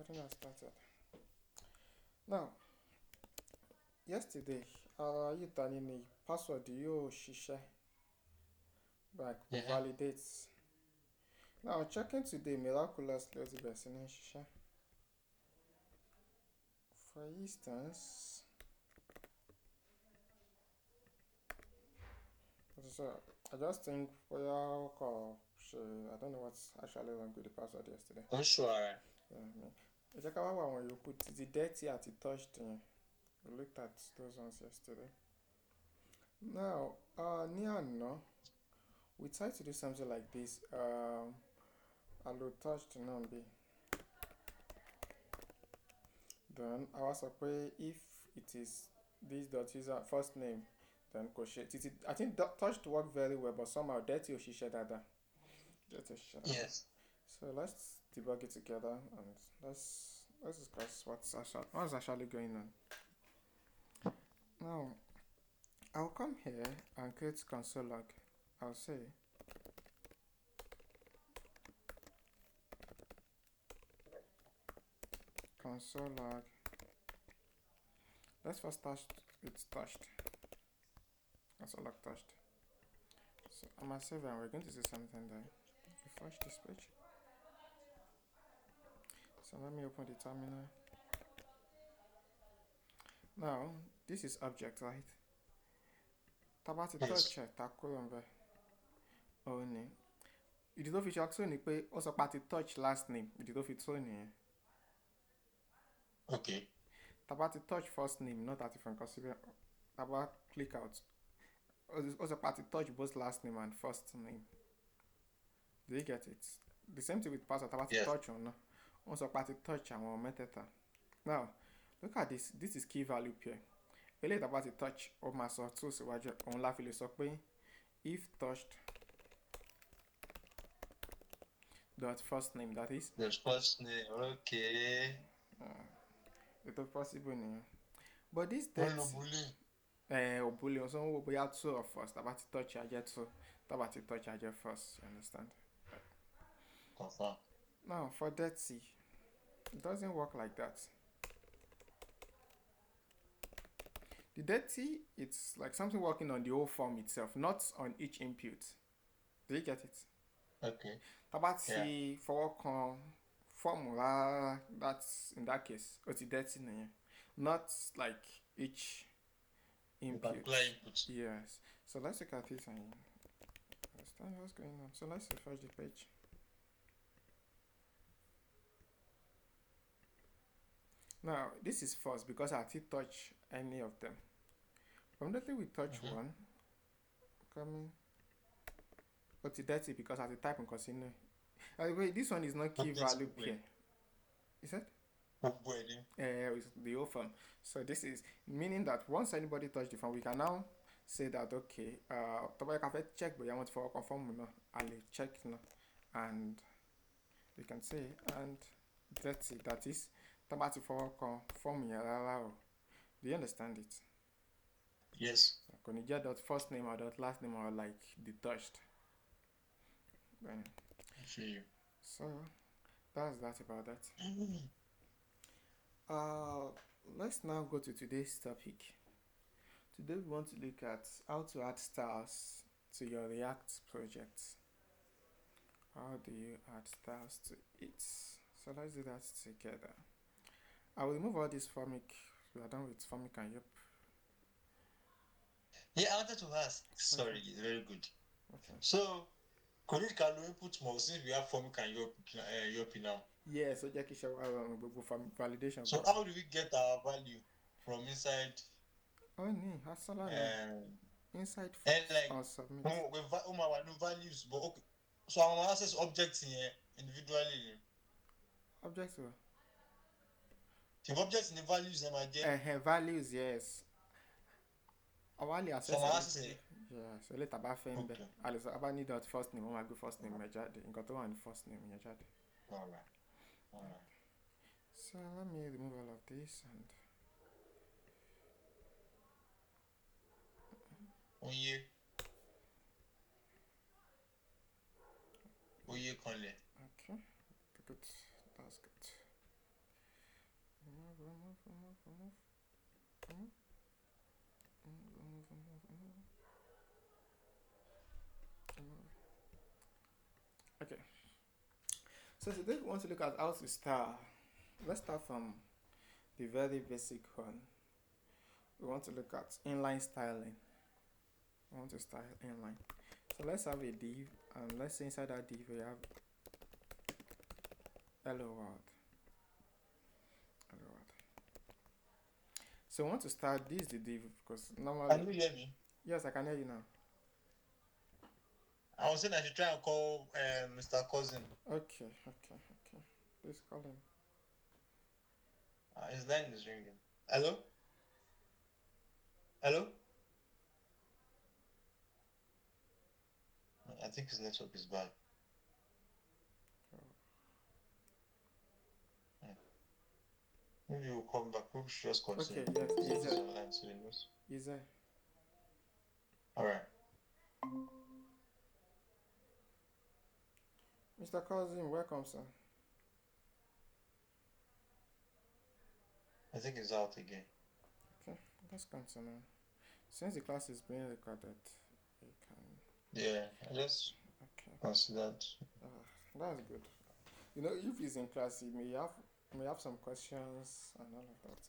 Recording has started. Now, yesterday, you ta ní password yóò ṣiṣẹ́ like kò Yeah. validates. Now, checking today, miraculously ó ti bẹ̀rẹ̀ sí ní ṣiṣẹ́. For instance, so I just think I don't know what's actually wrong with the password yesterday. I'm sure. Ẹ jẹ́ ká wá wá àwọn yòókù títí dirty àti touched yẹn. We looked at those ones yesterday. Now, ní àná, we tried to do something like this. Allo touched náà bí. Then I was like, if it is this dot user first name, then kò ṣe títí. I think touched worked very well, but somehow dirty ò ṣiṣẹ́ dáadáa. Dirty ò ṣiṣẹ́ dáadáa. Yes. So let's debug it together and let's discuss what's actually going on. Now, I'll come here and create console log. I'll say console log. Let's first touch it's touched. Console log touched. So I'm gonna save and we're going to see something there. Refresh this page. So let me open the terminal. Now, this is object, right? Tabati touch takurombe. Oh ni. Ìdí tó fi ṣe ọtún ni pé ó sọ pé a ti touch last name. Ìdí tó fi tó nìyẹn. Okay. Tabati touch first name, not that different consider. Taba click out. Ó sọ pé a ti touch both last name and first name. Do you get it? The same thing with password. Tabati Yes. touch on. Ó sọ pé a ti touch àwọn mẹ́tẹ̀ẹ̀ta. Now, look at this. This is key value pair. Eléyìí tàbá ti touch ó máa sọ tó síwájú òun la fi lè sọ pé if touched dot first name, that is The first name. Okay. ètò possible nìyẹn. But this Wọ́n lo debt bullying. òbúlé ọ̀sán wò bóyá two of first tàbá ti touch ajẹ́ two tàbá ti touch ajẹ́ first, you understand? Confirm. Now for dirty, it doesn't work like that. The dirty, it's like something working on the whole form itself, not on each input. Do you get it? Okay. Tàbá ti fọwọ́ kan formula, that's in that case ó ti dirty nìyẹn, not like each input. Particular input. Yes. So let's look at this and understand what's going on. So let's refresh the page. Now this is false because I didn't touch any of them. Immediately we touch one, coming. But it's dirty because I type in continue. Wait, this one is not key value pair. Is it? It's the whole form. So this is meaning that once anybody touch the form, we can now say that okay, I can check, but I want to confirm I'll check now, and we can say and dirty, that is tabati for confirm. Do you understand it? Yes. Can you get that first name or that last name or like the touched? Then, I feel you. so that's that about that. Let's now go to today's topic. Today we want to look at how to add styles to your React project. How do you add styles to it? So let's do that together. I will remove all this Formic. We are done with Formic and Yep. Yeah, I wanted to ask. Sorry, it's very good. Okay. So, could it can input more since we have Formic and Yop now? Yeah, so Jackie Shower validation. So how do we get our value from inside? Oh no, inside And like submit. we values, but okay. So I'm gonna access objects here individually. Objects were? The objects in the values them again. Values, yes. Awali access. So I'm access it. Yeah, so later about fame be. Alice about need that first name, I go first name jáde. Nǹkan tó wà ní first name yẹn jáde. Alright. So let me remove all of this and Oye Conle. okay. Good. That's good. Okay. So today we want to look at how to style. Let's start from the very basic one. We want to look at inline styling. We want to style inline. So let's have a div, and let's say inside that div we have hello world. Hello world. So we want to start this the div because normally. Can you hear me? Yes, I can hear you now. I was saying I should try and call Mr. Cousin. Okay. Please call him. His line is ringing. Hello? Hello? I think his network is bad. Maybe we'll come back. We should just continue. Okay, yes, He's he's there. online, so he knows. He's there. All right. Mr. Cousin, welcome, sir. I think he's out again. Okay, let's continue. Since the class is being recorded, we can. Yeah, I just Okay, considered. that's good. You know, if he's in class, he may have some questions and all of that.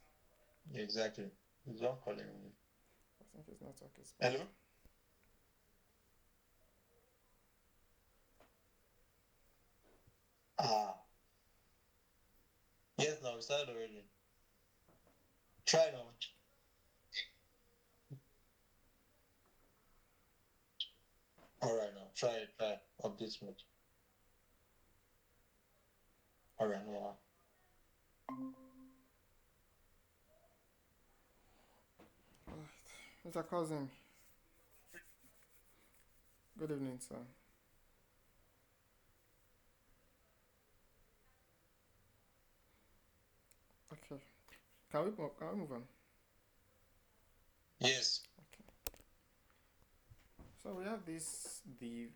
Yeah, exactly. He's not calling me. I think his network is bad. Hello? Ah. Yes, now we started already. Try now. All right, now. Try. Update me. All right, now. Alright, Mr. Cousin. Good evening, sir. Okay, can we move on? Yes. Okay. So we have this div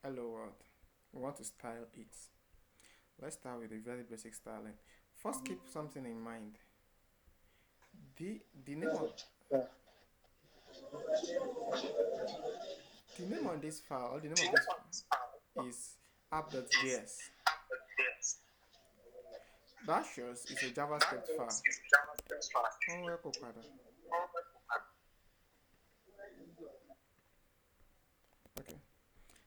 hello world. We want to style it. Let's start with the very basic styling. First, keep something in mind. The name of this file, or the name of this file is app.js. That shows it's a JavaScript file. Okay.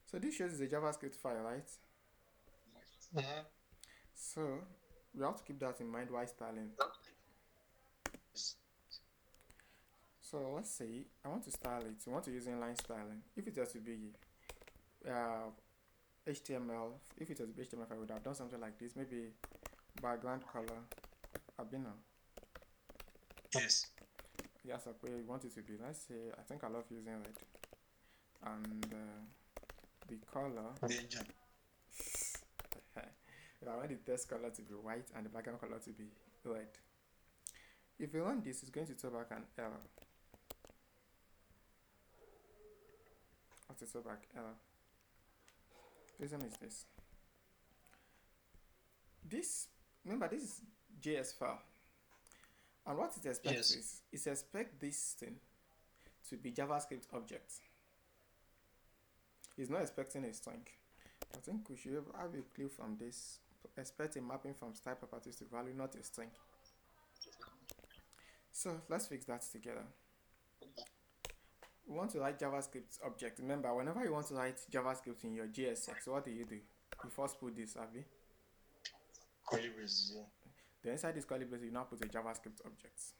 So this shows it's a JavaScript file, right? Mm-hmm. So we have to keep that in mind while styling. So let's say I want to style it. You want to use inline styling. If it has to be HTML, if it was HTML, I would have done something like this. Maybe background color. Abina. Yes. Yes, okay. You want it to be. Let's say I think I love using red, and the color. Danger. I want the text color to be white and the background color to be red. If you run this, it's going to throw back an error. What is throw back error? Reason is this. Remember, this is JS file, and what it expects is it expects this thing to be JavaScript object. It's not expecting a string. I think we should have a clue from this. Expect a mapping from style properties to value, not a string. So let's fix that together. We want to write JavaScript object. Remember, whenever you want to write JavaScript in your JSX, what do? You first put this, Abby. Curly braces, yeah. Then inside this curly braces, you now put a JavaScript object.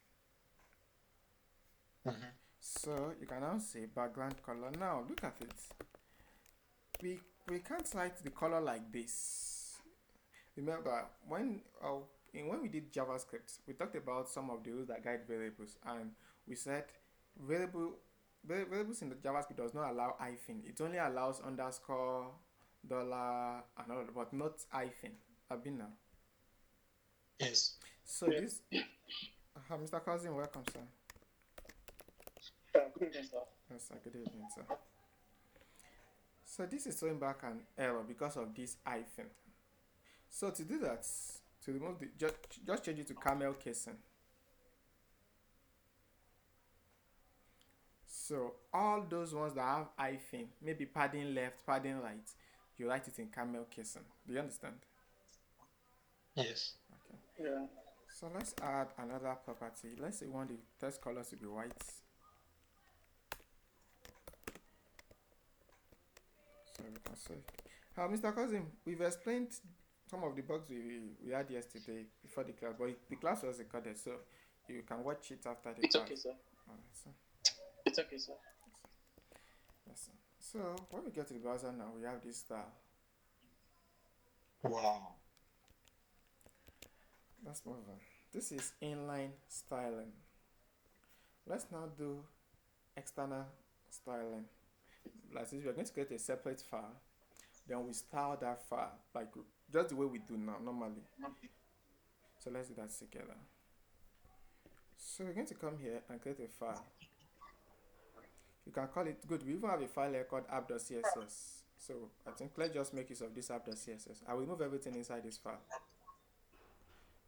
Mm-hmm. So you can now say background color. Now look at it. We can't write the color like this. Remember, when we did JavaScript, we talked about some of the rules that guide variables, and we said variables in the JavaScript does not allow hyphen. It only allows underscore, dollar, and all, but not hyphen. Abina. Yes. So this, Mr. Cousin, welcome, sir. Good evening, sir. Yes, sir. Good evening, sir. So this is throwing back an error because of this hyphen. So to do that, To remove the just change it to camel casing. So all those ones that have hyphen, maybe padding left, padding right, you write it in camel casing. Do you understand? Yes. Okay. Yeah. So let's add another property. Let's say we want the text color to be white. So we can say, Mr. Cousin, we've explained some of the bugs we had yesterday before the class, but the class was recorded, so you can watch it after the It's class. okay, sir. Alright, so It's okay, sir. yes, sir. So when we get to the browser now, we have this style. Wow. Let's move on. This is inline styling. Let's now do external styling. Like this, we are going to create a separate file. Then we style that file like just the way we do now normally. So let's do that together. So we're going to come here and create a file. You can call it good. We even have a file here called app.css. So I think let's just make use of this app.css. I will remove everything inside this file.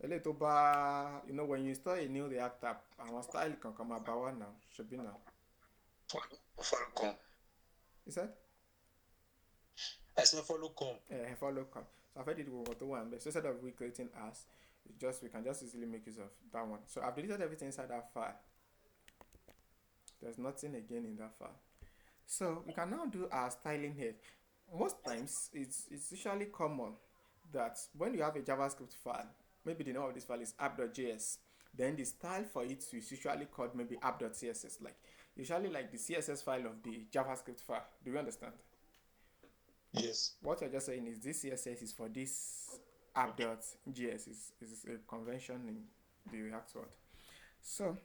A little bar, you know, when you install a new React app, our style can come about one now. Should be now. Follow. Is that? I said follow com. Follow come. So I've added to one, but so instead of recreating as, we can just easily make use of that one. So I've deleted everything inside that file. There's nothing again in that file. So we can now do our styling here. Most times it's usually common that when you have a JavaScript file, maybe the name of this file is app.js, then the style for it is usually called maybe app.css, like usually like the CSS file of the JavaScript file. Do you understand? Yes. What you're just saying is this CSS is for this app.js is a convention in the React world. So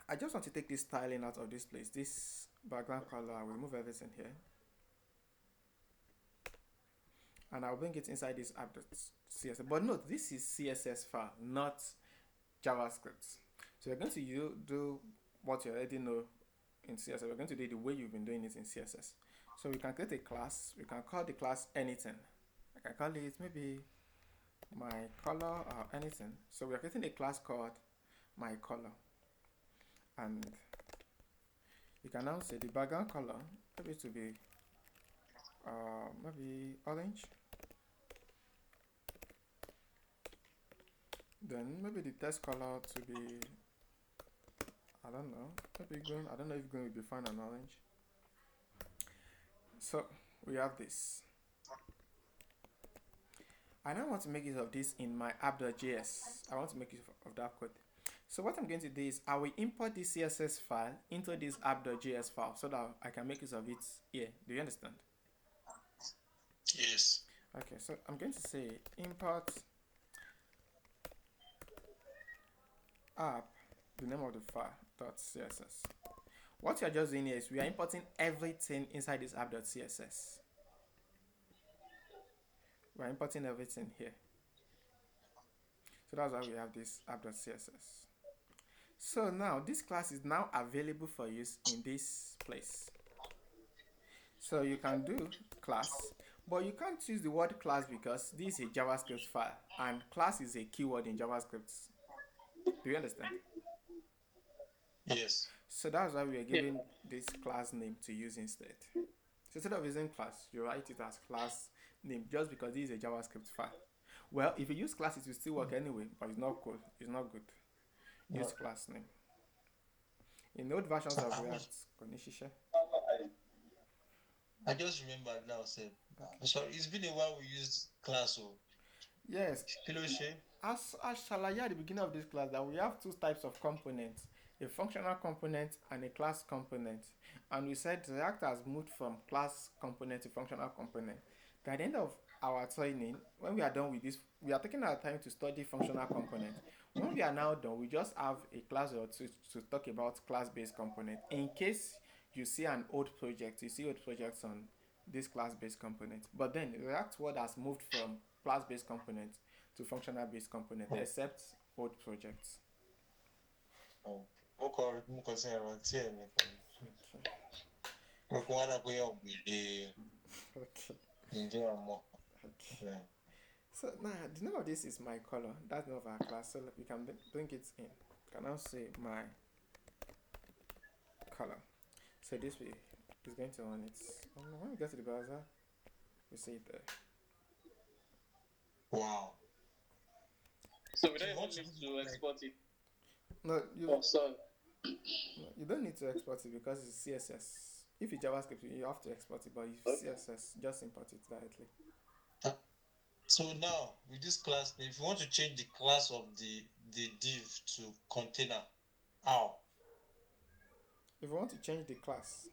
I just want to take this styling out of this place. This background color, I will remove everything here. And I'll bring it inside this app.css. But note, this is CSS file, not JavaScript. So we're going to do what you already know in CSS. We're going to do it the way you've been doing it in CSS. So we can create a class. We can call the class anything. I can call it maybe my color or anything. So we're creating a class called my color. And you can now say the background color maybe to be maybe orange. Then maybe the text color to be, I don't know, maybe green. I don't know if green will be fine and orange. So we have this. I now want to make use of this in my app.js. I want to make use of that code. So what I'm going to do is I will import this CSS file into this app.js file so that I can make use of it here. Do you understand? Yes. Okay, so I'm going to say import app, the name of the file, .css. What you're just doing here is we are importing everything inside this app.css. We're importing everything here. So that's why we have this app.css. So now this class is now available for use in this place. So you can do class, but you can't use the word class because this is a JavaScript file and class is a keyword in JavaScript. Do you understand? Yes. So that's why we are giving this class name to use instead. So instead of using class, you write it as class name just because this is a JavaScript file. Well, if you use class, it will still work anyway, but it's not cool. It's not good. Use class name. In old versions of React, Konishisha. I just remembered now, sir. Sorry, it's been a while we used class. Oh. Yes. Piloshe. As shall at the beginning of this class that we have two types of components, a functional component and a class component. And we said React has moved from class component to functional component. At the end of our training, when we are done with this, we are taking our time to study functional component. When we are now done, we just have a class or two to talk about class-based component. In case you see an old project, you see old projects on this class-based component. But then React World has moved from class-based component to functional-based component, except old projects. Oh. Okay. Okay. So now the name of this is my color. That's the name of our class. So we can bring it in. Can now say my color. So this way is going to run it. When we get to the browser, we see it there. Wow. So we So don't what even you need do to like export it. No, Oh, sorry. you don't need to export it because it's CSS. If it's JavaScript, you have to export it, but if Okay. CSS, just import it directly. that? So now with this class name, if you want to change the class of the div to container, how? If you want to change the class,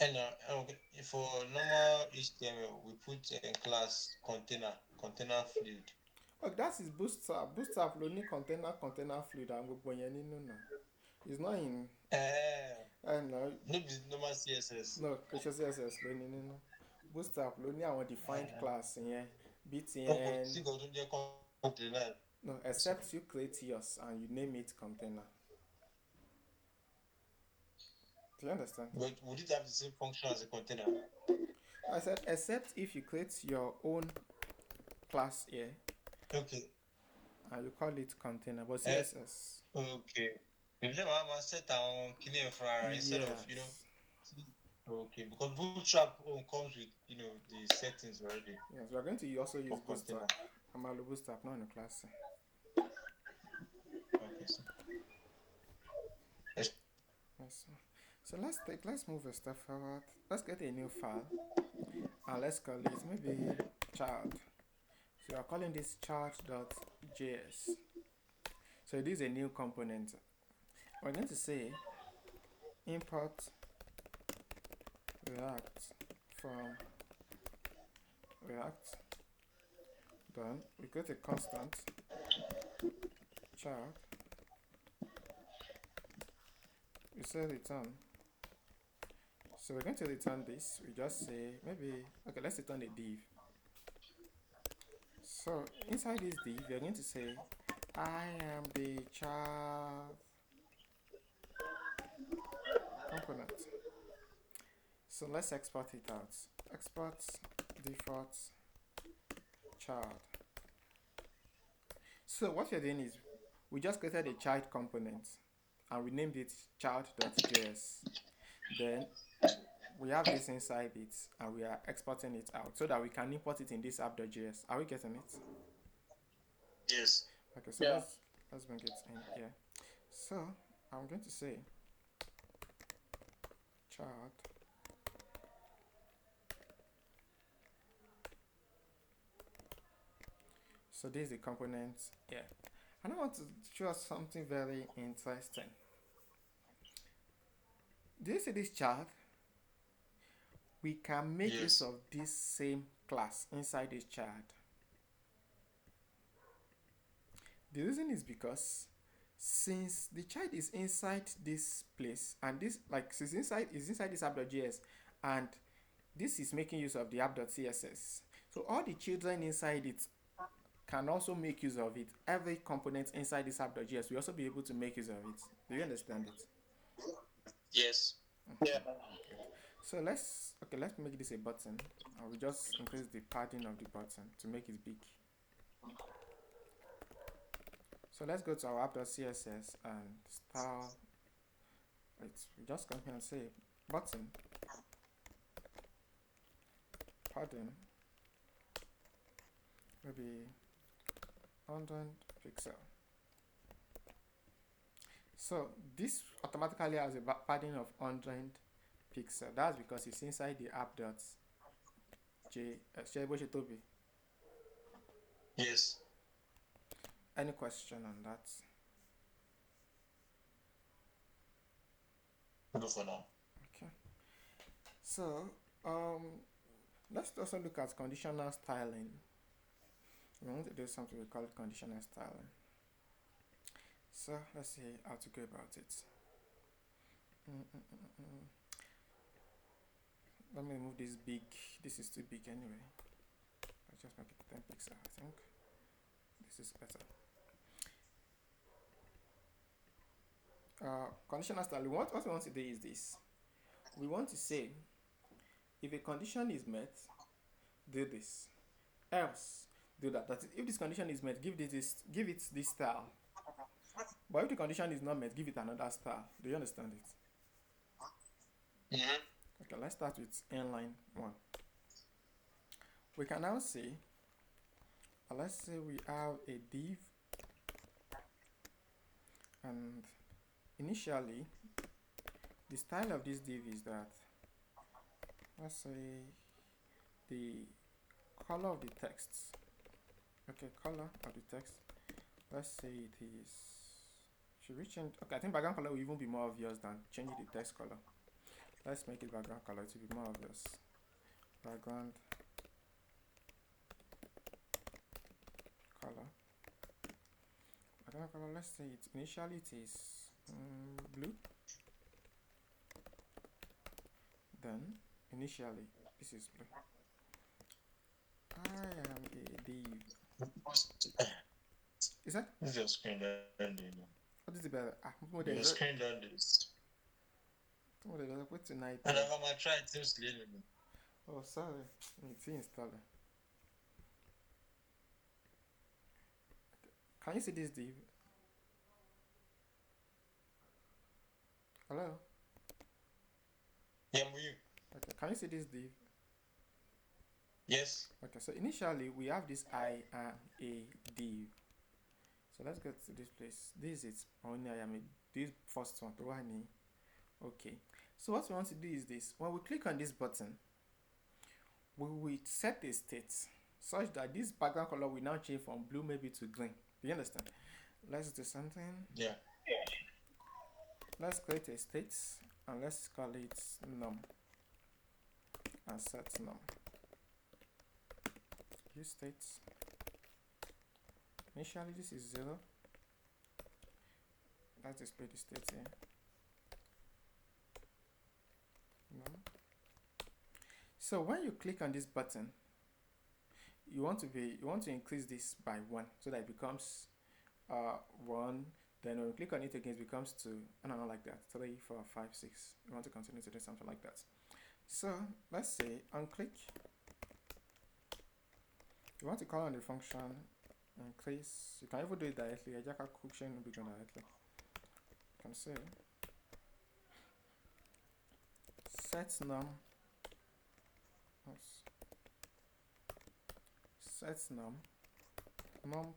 And okay, for normal HTML, we put a class container fluid. oh, that is Bootstrap. Bootstrap ló ní container fluid and gbogbo yẹn nínú náà. It's not in. No, No be normal CSS. no, kò ṣe CSS ló ní nínú. Bootstrap ló ní àwọn defined class yẹn, Ọkọ̀ btn. tí nǹkan tó jẹ́ container. No, except you create yours and you name it container. Do you understand? But would it have the same function as a container? I said except if you create your own class here Okay. and you call it container, but Eh, CSS. Okay. You never have set down killing for instead of Yes. Okay, because Bootstrap comes with the settings already Yes, we are going to also use for container. Bootstrap. I'm a Bootstrap, not in the class. Okay. Yes. So let's move a step forward. Let's get a new file and let's call it maybe child. So we are calling this child.js. So it is a new component. We're going to say import React from React. Then we create a constant child. We say return. So we're going to return this. We just say maybe okay. Let's return a div. So inside this div, we are going to say I am the child component. So let's export it out. Export default child. So what we're doing is we just created a child component and we named it child.js. Then we have this inside it and we are exporting it out so that we can import it in this app.js. Are we getting it? Yes. Okay, so Yeah. let's bring it in here. So I'm going to say child so this is the component here. And I want to show us something very interesting. Do you see this child? We can make use of this same class inside this child. The reason is because since the child is inside this place and this is inside this app.js and this is making use of the app.css, so all the children inside it can also make use of it. Every component inside this app.js will also be able to make use of it. Do you understand it? Yes. Yeah. So let's make this a button. I will just increase the padding of the button to make it big. So let's go to our app.css and style it. We just come here and say button padding maybe 100 pixel. So this automatically has a padding of 100 pixel. That's because it's inside the app.js. Yes. Any question on that? No for now. Okay. So let's also look at conditional styling. We want to do something we call it conditional styling. So let's see how to go about it. Let me move this big. This is too big anyway. Let's just make it 10 pixel, I think. This is better. Conditional styling. What we want to do is this. We want to say if a condition is met, do this. else do that. That is, if this condition is met, give it this style. But if the condition is not met, give it another style. Do you understand it? Mm-hmm. Okay, let's start with inline one. We can now see, let's say we have a div, and initially the style of this div is that, let's say, the color of the text. Okay, color of the text. Let's say it is. Should we change? Okay, I think background color will even be more obvious than changing the text color. Let's make it background color to be more obvious. Background color. Background color. Let's say it initially it is blue. Then initially this is blue. I am a div. Is that? This is your screen down there. What is it better? Your screen down there. What tonight? And I'm gonna try it seriously. Oh, sorry. It's installed. Can you see this div? Hello? Yeah, I'm with you. Okay, can you see this div? Yes. Okay, so initially we have this I am a div. So let's get to this place. This is only I am a, this first one. Okay, so what we want to do is this. When we click on this button, we will set a state such that this background color will now change from blue maybe to green. Do you understand? Let's do something. Yeah. Let's create a state and let's call it num and set num. Use states. Initially this is 0. Let's display the state here. Num. So when you click on this button, you want to increase this by 1 so that it becomes 1. Then when you click on it again, it becomes 2, and I don't like that. 3, 4, 5, 6. You want to continue to do something like that. So let's say on click, you want to call on the function increase. You can even do it directly. I just directly. You can say set num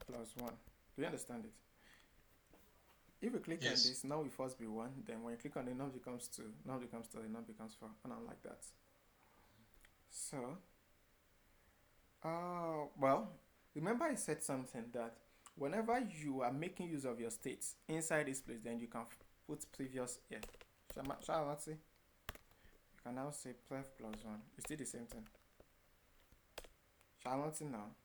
plus 1. Do you understand it? If you click on this, now will first be 1, then when you click on it, num becomes 2, num becomes 3, num becomes 4, and I'm like that. So, well, remember I said something that whenever you are making use of your states inside this place, then you can put previous here. Shall I not say? You can now say pref plus 1. It's still the same thing. Shall I not say now?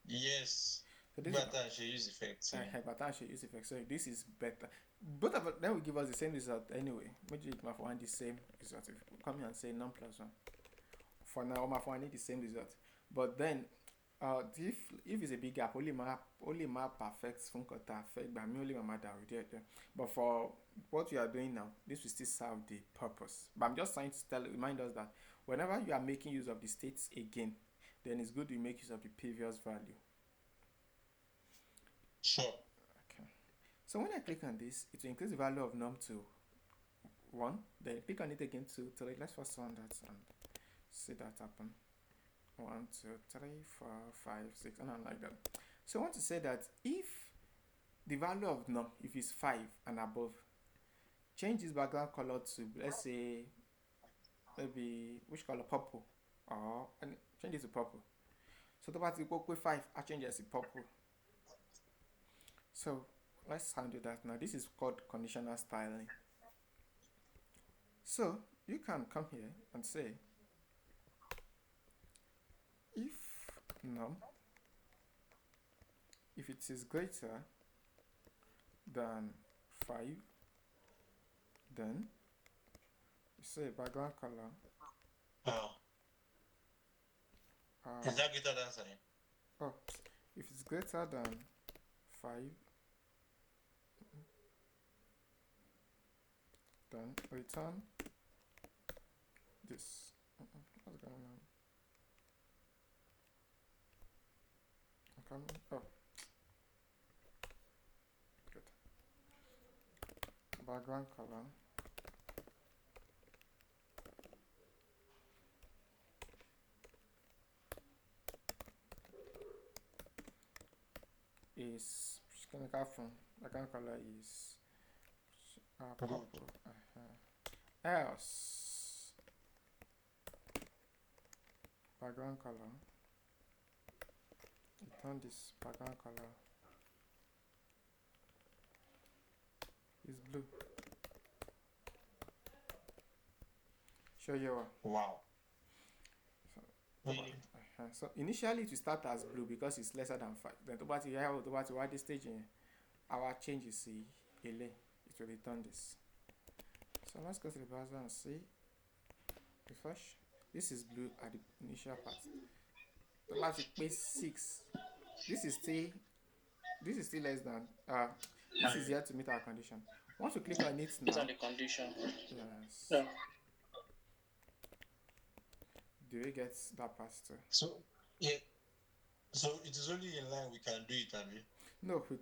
Yes. So this but I should use effects. But I should use effects. So this is better. Both of them will give us the same result anyway. Maybe it might want the same result. If you come here and say num plus 1. For now, I need the same result. But then, if it's a big gap, only my perfect function affect, but me only my that we did. But for what we are doing now, this will still serve the purpose. But I'm just trying to remind us that whenever you are making use of the states again, then it's good to make use of the previous value. Sure. Okay. So when I click on this, it will increase the value of num to 1. Then click on it again to 3. Let's first run that and see that happen. 1, 2, 3, 4, 5, 6, and like that. So I want to say that if the value of num, if it's 5 and above, change this background color to, let's say, maybe which color? Purple, or change it to purple. So the part equal with 5, I change it to purple. So let's handle that now. This is called conditional styling. So you can come here and say if num, if it is greater than 5, then you say background color. Is that greater than 7? Oh, if it's greater than 5, then return this. What's going on? coming. Oh, good. Background color is background color is purple. Else background color. Return this background color is blue. Show you. Wow. So, Really? so initially it will start as blue because it's lesser than 5. Then to what this stage in our change is a it will return this. So let's go to the browser and see. Refresh. This is blue at the initial part. The last page 6. This is still less than this is yet to meet our condition. Once you click on it These now, are the condition. yes. Yeah. Do you get that part too? So yeah. So it is only in line we can do it, Abby. No, we're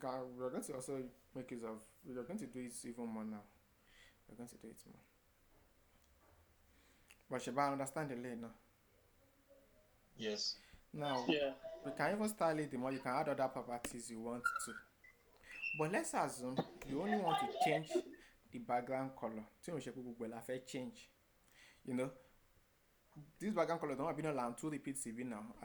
going to also make use of, we're going to do it even more now. We're going to do it more. But Sheba, understand the lane now. Yes. Now, Yeah. we can even style it the more, you can add other properties you want to. But let's assume you only want to change the background color. Change. You know, this background color don't have been on 2 repeats now.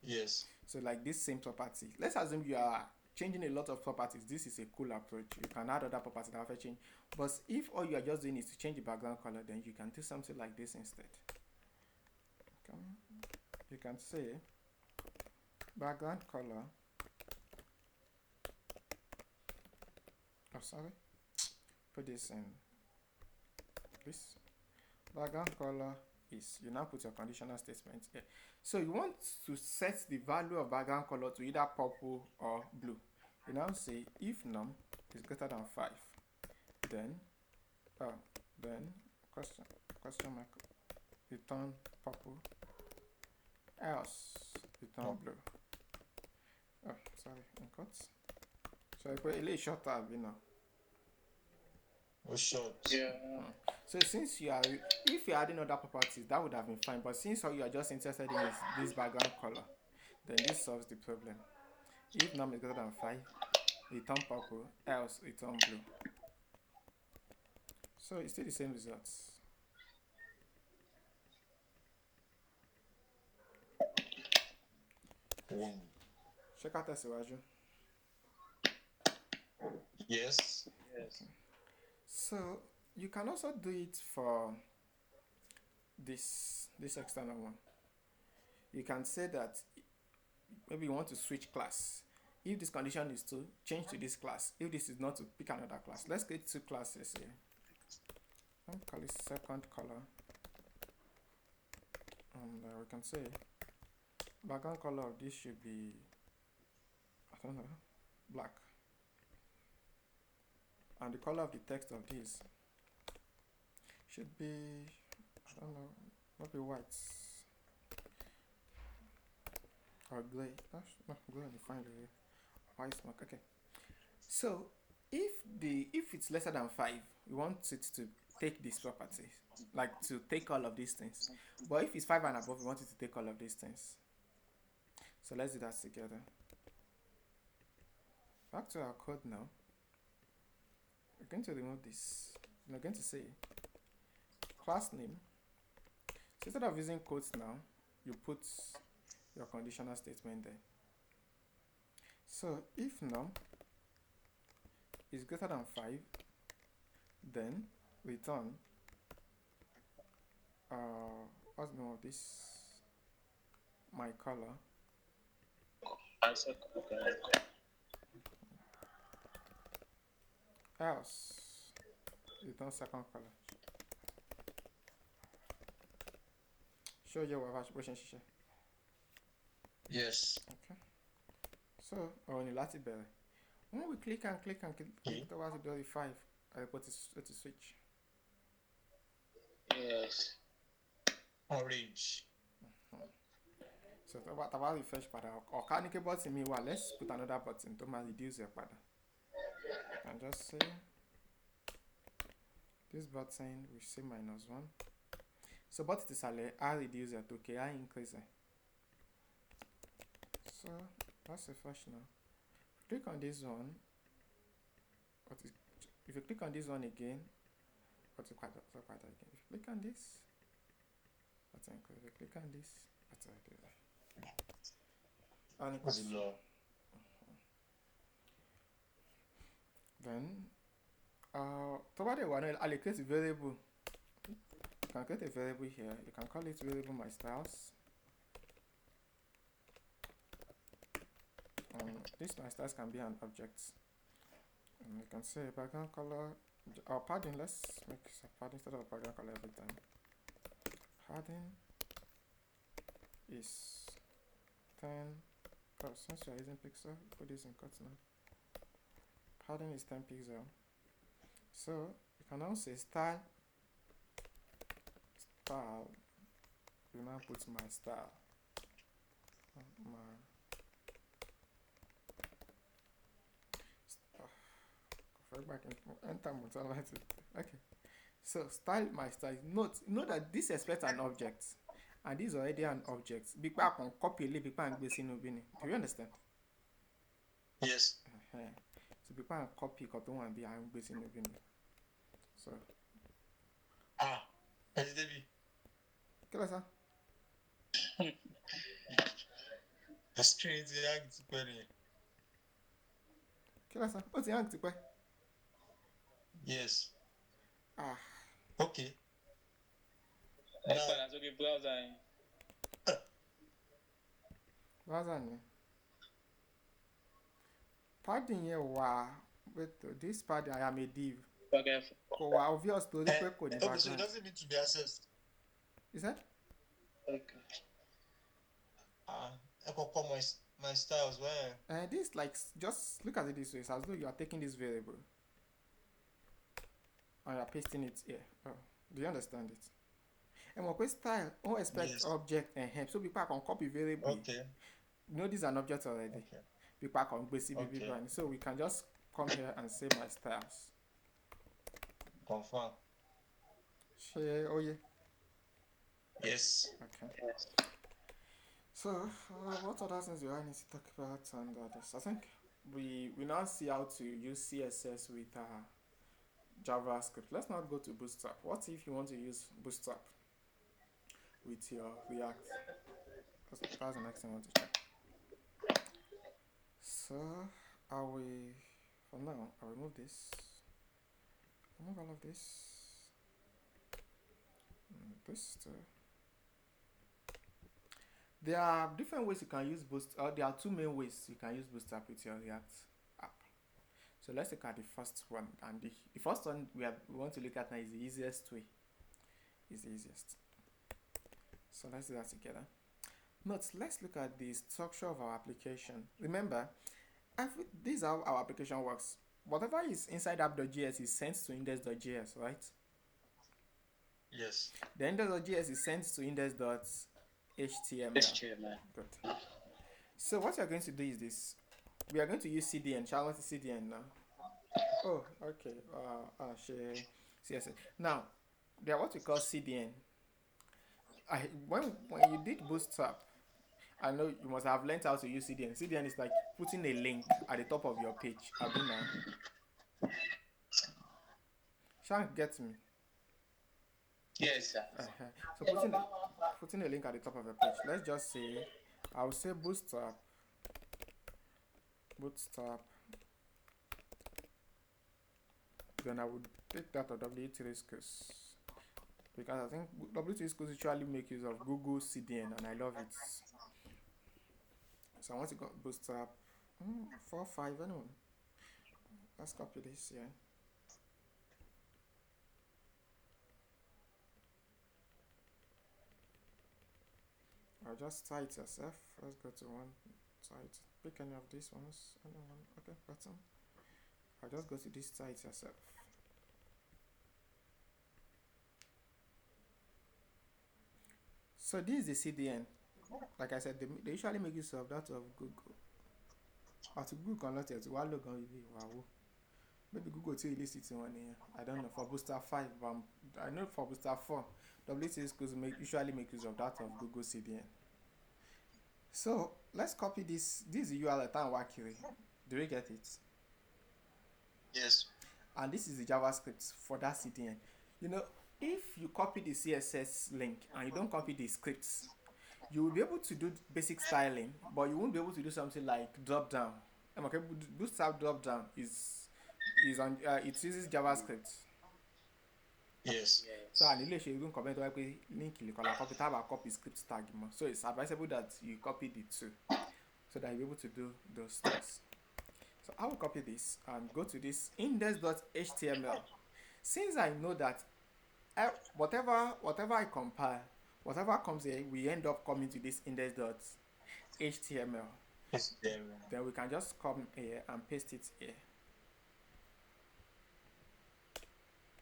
Yes. So like this same property. Let's assume you are changing a lot of properties. This is a cool approach. You can add other properties that have change. But if all you are just doing is to change the background color, then you can do something like this instead. You can say background color. Oh, sorry. Put this in this. Background color is, you now put your conditional statement here. So you want to set the value of background color to either purple or blue. You now say if num is greater than 5, then question mark, return purple, else return blue. Oh, sorry, in quotes. So I put a little shorter now. Oh, short. Yeah. So since if you're adding other properties, that would have been fine. But since all you are just interested in is this background color, then this solves the problem. If num is greater than 5, return purple, else return blue. So it's still the same results. Check out Tessiwaju. Yes. Yes. So you can also do it for this external one. You can say that maybe you want to switch class. If this condition is to change to this class, if this is not, to pick another class. Let's create 2 classes here. I'll call it second color, and we can say background color of this should be, I don't know, black, and the color of the text of this should be, I don't know, maybe white or gray. No, gray on the final here. White smoke. Okay. So if it's lesser than 5, we want it to take these properties, like to take all of these things. But if it's 5 and above, we want it to take all of these things. So let's do that together. Back to our code now. We're going to remove this. We're going to say class name. So instead of using quotes now, you put your conditional statement there. So if num is greater than 5, then return what's the name of this? My color. I said okay. Else return second color. Show you what relationship. Yes. Okay. So on the last berry. When we click towards the 5, I put it to switch. Yes. Orange. So taba refresh pada. Or can you button me? Well, let's put another button to reduce your pada. You can just say this button we say -1. So but it is I reduce it, okay, I increase it. So that's refresh now. Click on this one. If you click on this one again, what's quite again? If you click on this, what's increase? If you click on this, what's increase? And then somebody want to allocate a variable. You can create a variable here. You can call it variable my styles. This my styles can be an object. And you can say background color or padding. Let's make a padding instead of background color every time. Padding is 10. Oh, since you're using pixel, put this in cut now. Padding is 10 pixel. So you can now say style. You now put my style. Back and enter okay. So style my style. Note that this expects an object, and this is already an object. Big back on copy big bang based in Ubini. Do you understand? Yes. So big bang copy one be I'm based in Ubini. So Kila sa? Straight to query. Kila sa? What's the answer? Yes. Okay. Browser. Padding here but this padding I am a div. Okay. Obvious to the okay, so it doesn't need to be accessed. Is that? Okay. I can call my styles where this like just look at it this way. It's as though you are taking this variable and you are pasting it here. Oh, do you understand it? And what style all expect object and help. So people can copy variable. Okay. You know these are an object already. Okay. People can basically so we can just come here and say my styles. Confirm. Oh yeah. Yes. Okay. So what other things do I need to talk about and others? I think we now see how to use CSS with JavaScript. Let's not go to Bootstrap. What if you want to use Bootstrap with your React? That's the next thing I want to check. So for now, I'll remove this. Remove all of this. This too. There are different ways you can use Bootstrap. There are two main ways you can use Bootstrap with your React app. So let's look at the first one. And the first one we want to look at now is the easiest way. It's the easiest. So let's do that together. Let's look at the structure of our application. Remember, this is how our application works. Whatever is inside app.js is sent to index.js, right? Yes. The index.js is sent to index.html. Good. So what we are going to do is this. We are going to use CDN. Shall we see CDN now? Oh, okay. CSS. Now, they are what we call CDN. When you did Bootstrap, I know you must have learned how to use CDN. CDN is like putting a link at the top of your page. Shank gets me. Yes, sir. So putting a link at the top of the page. Let's just say, I'll say Bootstrap. Then I would take that to W3 Schools. Because I think W3 Schools usually make use of Google CDN and I love it. So I want to go Bootstrap 4.5 anyway. Let's copy this here. I'll just cite yourself. Let's go to one site. Pick any of these ones. Anyone. Okay, button. I'll just go to this site yourself. So this is the CDN. like I said, they usually make use of that of Google. Or to Google kan lọ́tẹ̀ tí wàá lò gan ibi wàá wò. Maybe Google tí release it one here. I don't know for Booster 5, but I know for Booster 4, WTA schools usually make use of that of Google CDN. So let's copy this. This is the URL and Wakiri. Do you get it? Yes. And this is the JavaScript for that CDN. You know, if you copy the CSS link and you don't copy the scripts, you will be able to do basic styling, but you won't be able to do something like drop down. Okay, Bootstrap drop down is on it uses JavaScript. Yes. So I need to even comment where link copy tab or copy script tag. So it's advisable that you copy the two so that you'll be able to do those things. So I will copy this and go to this index.html. Since I know that whatever I compile, whatever comes here, we end up coming to this index.html. Then we can just come here and paste it here.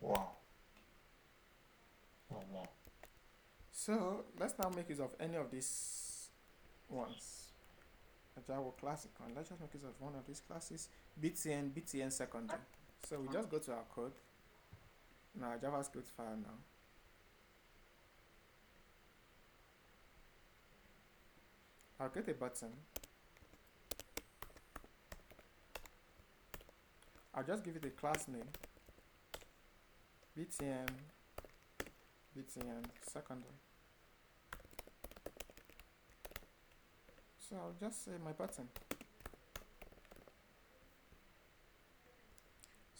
Wow. Oh, wow. So let's now make use of any of these ones. Java Classic, and let's just make use of one of these classes, BTN secondary. So we just go to our code, now JavaScript file now. I'll get a button. I'll just give it a class name, BTN secondary. So I'll just say my button.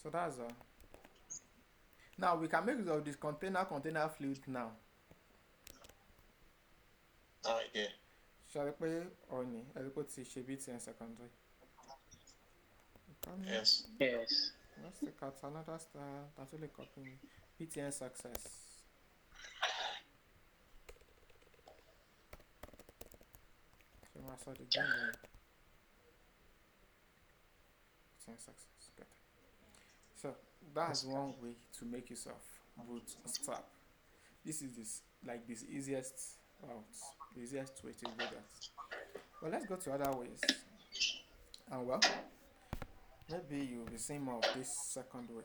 So that's all. Now we can make use of this container fluid now. Okay. Shall I play Oni? I'll put BTN secondary. Yes. Yes. Let's take out another style that's only copying BTN success. So I saw the game. BTN success. Good. So that's one way to make use of Bootstrap. This is this easiest route, the easiest way to do that. Well, let's go to other ways. And well, maybe you'll be seeing more of this second way.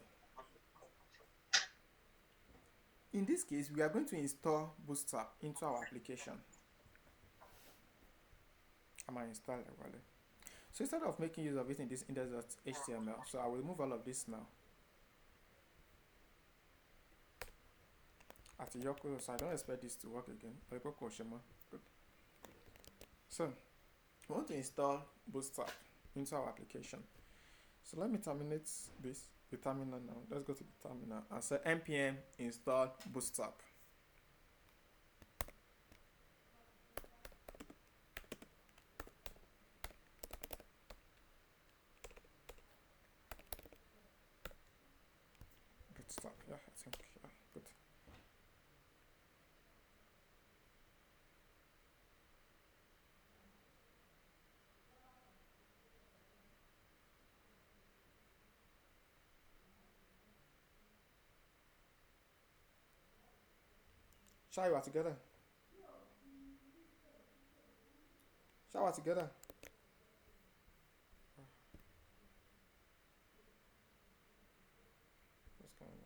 In this case, we are going to install Bootstrap into our application. I'm going to install it. So instead of making use of it in this index.html, so I will remove all of this now. At Yoko, so I don't expect this to work again. Good. So we want to install Bootstrap into our application. So let me terminate the terminal now. Let's go to the terminal and say npm install Bootstrap. Bootstrap, yeah, I think, yeah, good. Shower together. Shower together. What's going on?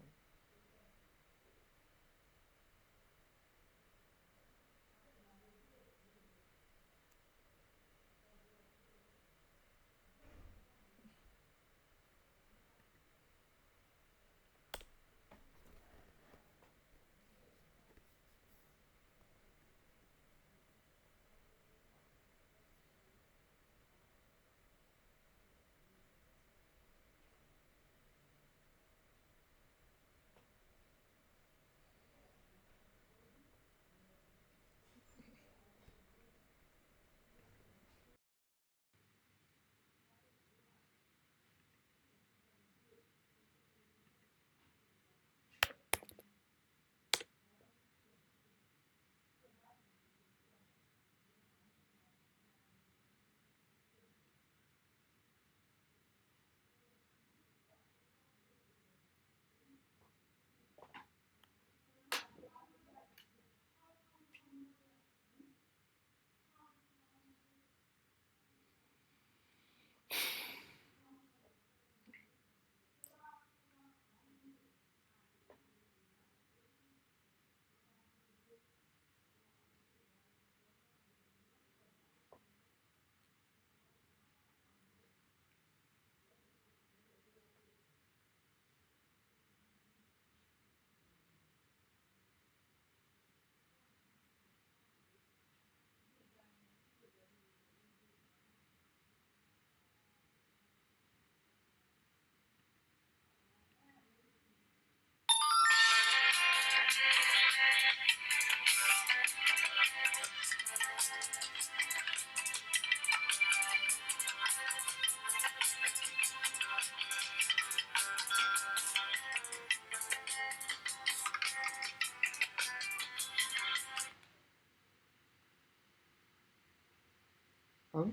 Hello?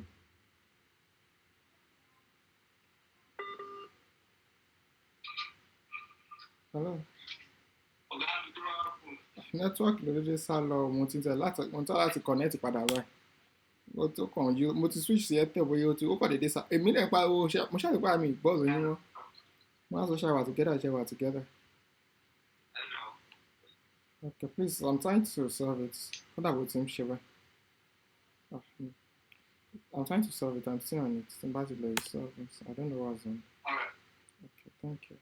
Hello? Network ló dédé sá lọ, mo ti tẹ̀ láti connect padà báyìí. Mo tó kàn yí, mo ti switch sí Airtel bóyá ó kàn dédé sá. Èmi náà pariwo, mo ṣàlùpá mi ìgbọ́rọ̀ yín wọn. Wọ́n á sọ ṣe wà together, ṣe wà together. Okay, please, I'm trying to solve it. What about Team Shiva? Oh, I'm trying to solve it. I'm still on it. Somebody is solving. I don't know what's on. Okay, thank you.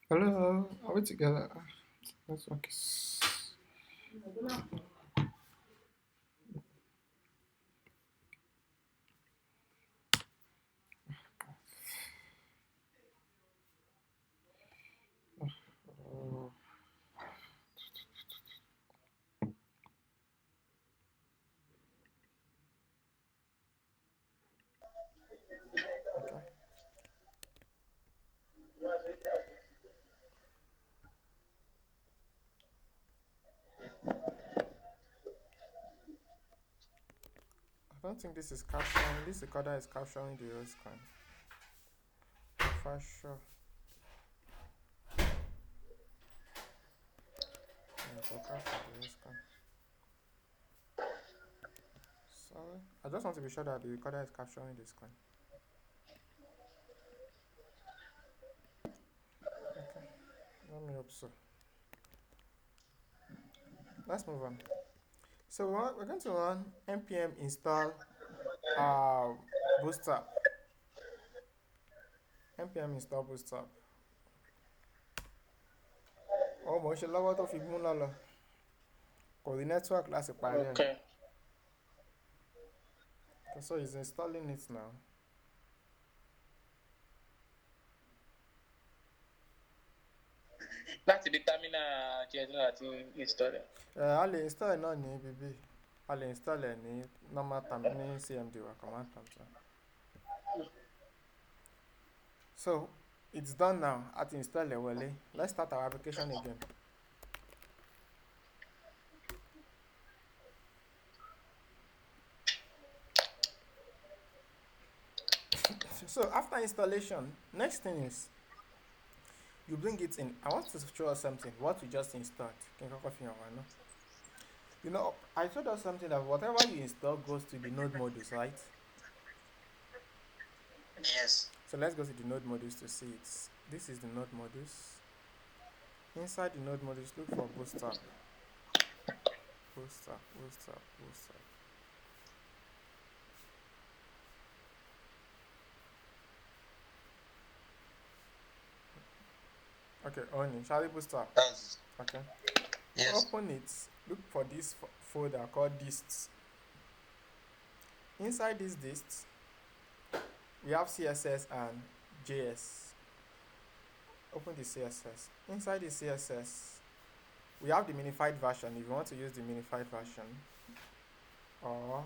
Hello, are we together? Network is. Oh. Okay. I don't think this is capturing. This recorder is capturing the real screen. For sure. Yeah, for capture the real screen. Sorry. I just want to be sure that the recorder is capturing the screen. Okay. Let me hope so. Let's move on. So we're going to run npm install bootstrap. npm install bootstrap. Oh, mo ṣe lọ́wọ́ tó fi mú lọ́lọ́. Kò rí network láti parí ẹ̀. Okay. Okay, so he's installing it now. Láti di terminal jẹ́ láti install ẹ̀. A lè install ẹ̀ náà ní bíbí. A lè install ẹ̀ ní normal ní cmd wa command prompt. So it's done now. At install ẹ̀ wọlé. Let's start our application again. So after installation, next thing is you bring it in. I want to show us something. What we just installed. You know, I told us something that whatever you install goes to the node modules, right? Yes. So let's go to the node modules to see it. This is the node modules. Inside the node modules, look for bootstrap. Bootstrap. Okay, on it. Shall we bootstrap? That's Okay. yes. Open it. Look for this folder called dists. Inside this dists, we have CSS and JS. Open the CSS. Inside the CSS, we have the minified version. If you want to use the minified version, or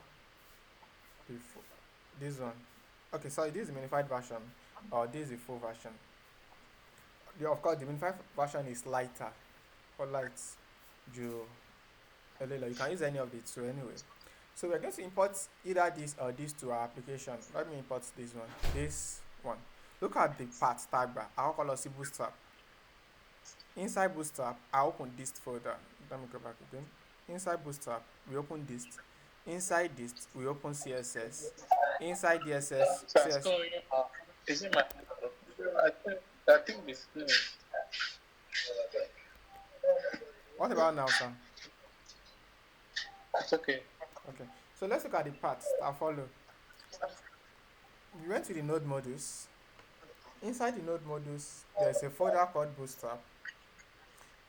before this one, okay, so this is the minified version, or this is the full version. Of course, the minified version is lighter or light. You you can use any of the two anyway. So we're going to import either this or this to our application. Let me import this one. This one. Look at the path tag bar. I'll call us Bootstrap. Inside Bootstrap, I open dist folder. Let me go back again. Inside Bootstrap, we open dist. Inside dist, we open CSS. Inside DSS, So I'm CSS. going, is it my, I think this is, What about now, sir? it's okay. Okay. So let's look at the paths that follow. We went to the node modules. Inside the node modules, there's a folder called Bootstrap.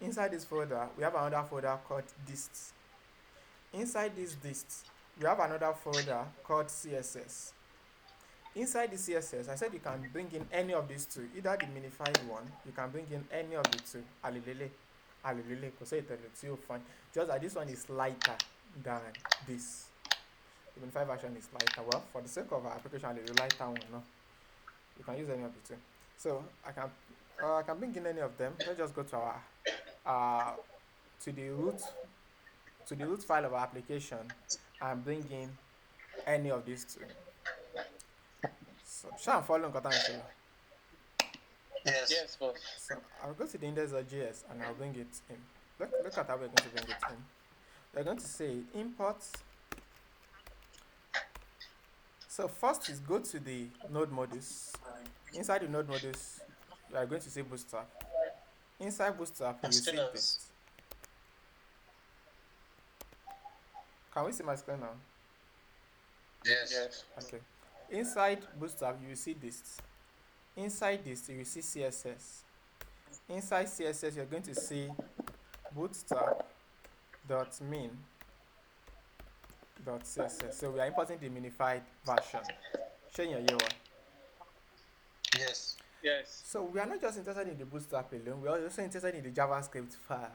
Inside this folder, we have another folder called dist. Inside this dist, we have another folder called CSS. Inside the CSS, I said you can bring in any of these two, either the minified one, you can bring in any of the two. Alilele, because it's fine. Just that this one is lighter than this. The minified version is lighter. Well, for the sake of our application, it's a lighter one. No, you can use any of the two. So I can bring in any of them. Let's just go to our to the root file of our application and bring in any of these two. So shall I follow Nkotan? Yes. Yes, boss. So I'll go to the index.js and I'll bring it in. Look at how we're going to bring it in. We're going to say import. So first is go to the node modules. Inside the node modules, you are going to say Bootstrap. Inside Bootstrap, you will see this. Can we see my screen now? Yes. Yes. Okay. Inside Bootstrap, you will see this. Inside this, you will see CSS. Inside CSS, you're going to see bootstrap.min.css. So we are importing the minified version. Showing your year. Yes. Yes. So we are not just interested in the Bootstrap alone, we are also interested in the JavaScript file.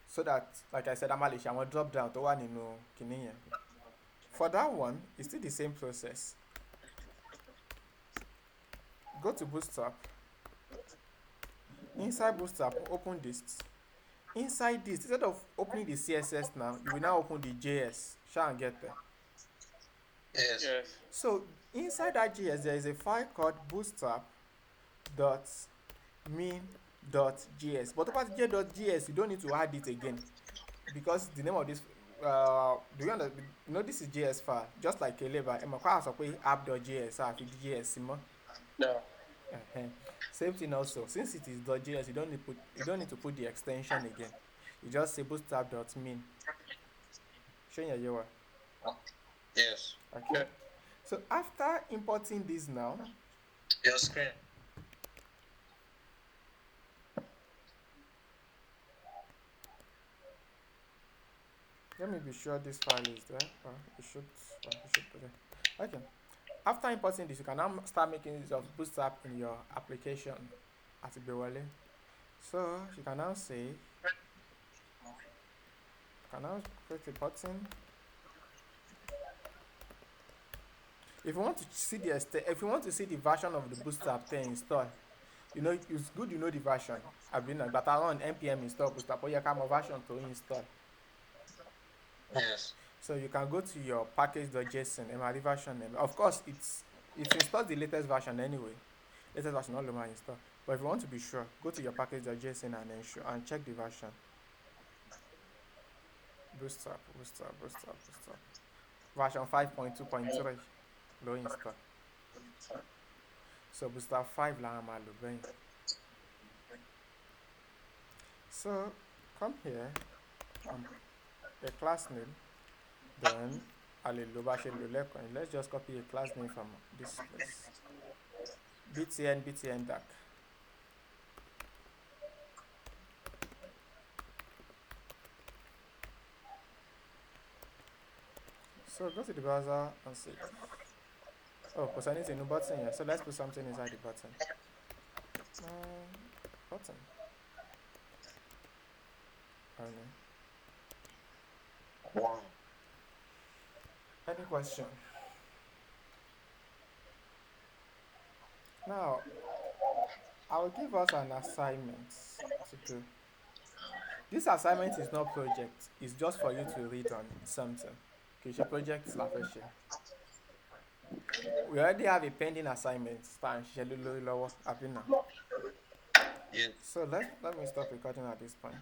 So that, like I said, I'm going to drop down to one in Kiniya. For that one, it's still the same process. Go to Bootstrap. Inside Bootstrap, open this. Inside this, instead of opening the CSS now, you will now open the JS. Shall I get there? Yes. Yes. So inside that JS, there is a file called bootstrap.min.js. But about j.js, you don't need to add it again because the name of this, do you understand? You know this is JS file, just like a label. app.js, JS. No. Same thing also. Since it is .js, you don't need to put the extension again. You just say bootstrap.min. Showing your Yes. okay. So after importing this now, Your screen. let me be sure this file is there. It should be there. Okay. After importing this, you can now start making use of Bootstrap in your application at Bewale. So you can now say, you can now create a button. If you want to see the version of the Bootstrap 10 install, it's good you know the version. I've been but I run npm install Bootstrap, or you can have a version to install. Yes. So you can go to your package.json MRE version name. Of course, it installs the latest version anyway. Latest version all over install. But if you want to be sure, go to your package.json and check the version. Bootstrap. Version 5.2.3. Low install. So Bootstrap 5 la malu. So come here. A class name. Then let's just copy a class name from this place. btn dark. So go to the browser and see. Oh, because I need a new button here. So let's put something inside the button. Button. Okay. Wow. Any question? Now, I will give us an assignment to do. This assignment is not project. It's just for you to read on something. Okay, your project la fẹ́ ṣe. We already have a pending assignment. Tá à ń ṣiṣẹ́ lé lórí lọ́wọ́, àbí now. Yes. So let me stop recording at this point.